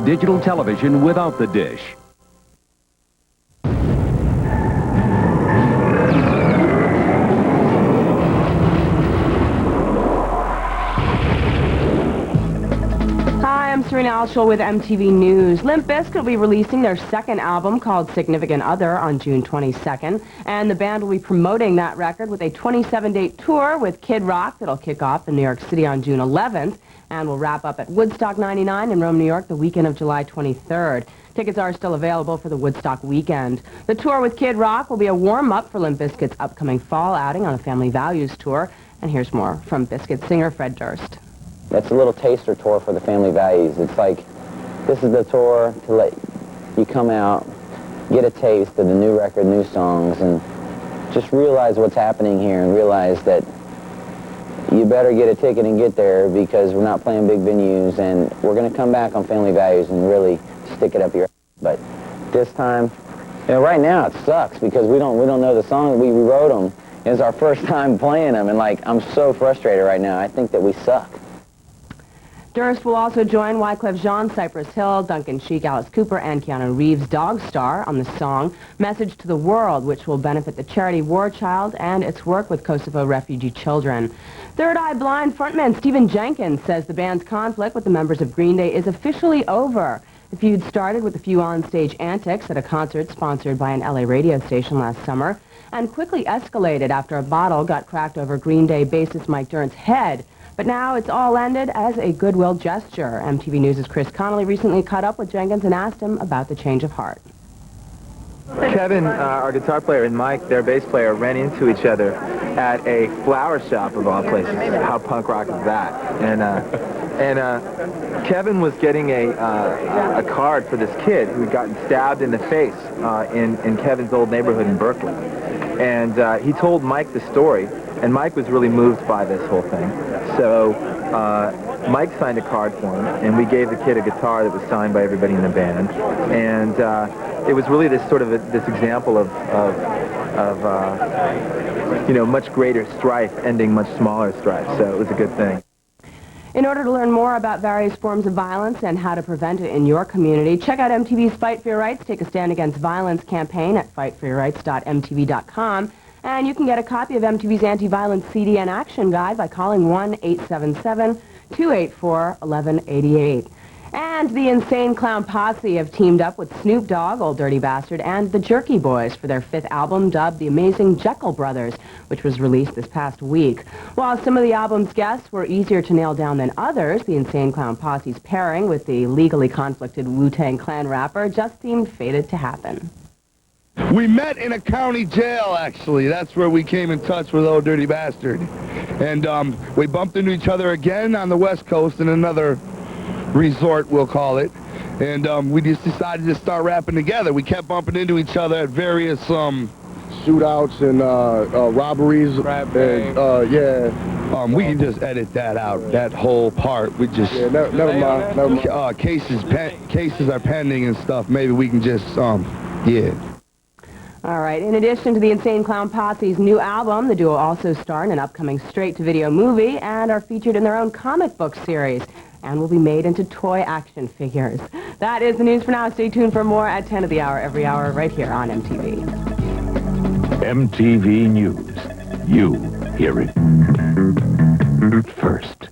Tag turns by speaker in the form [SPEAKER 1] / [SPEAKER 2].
[SPEAKER 1] Digital television without the dish.
[SPEAKER 2] Hi, I'm Serena Altschul with MTV News. Limp Bizkit will be releasing their second album called Significant Other on June 22nd, and the band will be promoting that record with a 27-date tour with Kid Rock that'll kick off in New York City on June 11th and will wrap up at Woodstock 99 in Rome, New York the weekend of July 23rd. Tickets are still available for the Woodstock weekend. The tour with Kid Rock will be a warm-up for Limp Bizkit's upcoming fall outing on a Family Values tour. And here's more from Bizkit singer Fred Durst.
[SPEAKER 3] It's a little taster tour for the Family Values. It's like, this is the tour to let you come out, get a taste of the new record, new songs, and just realize what's happening here and realize that you better get a ticket and get there because we're not playing big venues, and we're going to come back on Family Values and really stick it up your ass. But this time, you know, right now it sucks because we don't know the songs. We wrote them. It's our first time playing them, and like, I'm so frustrated right now. I think that we suck.
[SPEAKER 2] Durst will also join Wyclef Jean, Cypress Hill, Duncan Sheik, Alice Cooper, and Keanu Reeves' Dog Star on the song Message to the World, which will benefit the charity War Child and its work with Kosovo refugee children. Third Eye Blind frontman Stephen Jenkins says the band's conflict with the members of Green Day is officially over. The feud started with a few on-stage antics at a concert sponsored by an LA radio station last summer and quickly escalated after a bottle got cracked over Green Day bassist Mike Dirnt's head. But now it's all ended as a goodwill gesture. MTV News' Chris Connolly recently caught up with Jenkins and asked him about the change of heart.
[SPEAKER 4] Kevin, our guitar player, and Mike, their bass player, ran into each other at a flower shop of all places. How punk rock is that? And Kevin was getting a card for this kid who had gotten stabbed in the face in Kevin's old neighborhood in Berkeley. And he told Mike the story, and Mike was really moved by this whole thing. So Mike signed a card for him, and we gave the kid a guitar that was signed by everybody in the band. And it was really this sort of this example of you know, much greater strife ending much smaller strife. So it was a good thing.
[SPEAKER 2] In order to learn more about various forms of violence and how to prevent it in your community, check out MTV's Fight for Your Rights, Take a Stand Against Violence campaign at fightforyourrights.mtv.com. And you can get a copy of MTV's anti-violence CD and action guide by calling 1-877-284-1188. And the Insane Clown Posse have teamed up with Snoop Dogg, Old Dirty Bastard, and the Jerky Boys for their fifth album dubbed The Amazing Jekyll Brothers, which was released this past week. While some of the album's guests were easier to nail down than others, the Insane Clown Posse's pairing with the legally conflicted Wu-Tang Clan rapper just seemed fated to happen.
[SPEAKER 5] We met in a county jail, actually. That's where we came in touch with Old Dirty Bastard. And we bumped into each other again on the West Coast in another resort, we'll call it. And we just decided to start rapping together. We kept bumping into each other at various shootouts and robberies. And, yeah. We can just edit that out, that whole part. We just... Yeah, never mind. Cases are pending and stuff. Maybe we can just, yeah.
[SPEAKER 2] All right. In addition to the Insane Clown Posse's new album, the duo also star in an upcoming straight-to-video movie and are featured in their own comic book series and will be made into toy action figures. That is the news for now. Stay tuned for more at 10 of the hour, every hour, right here on MTV.
[SPEAKER 1] MTV News. You hear it first.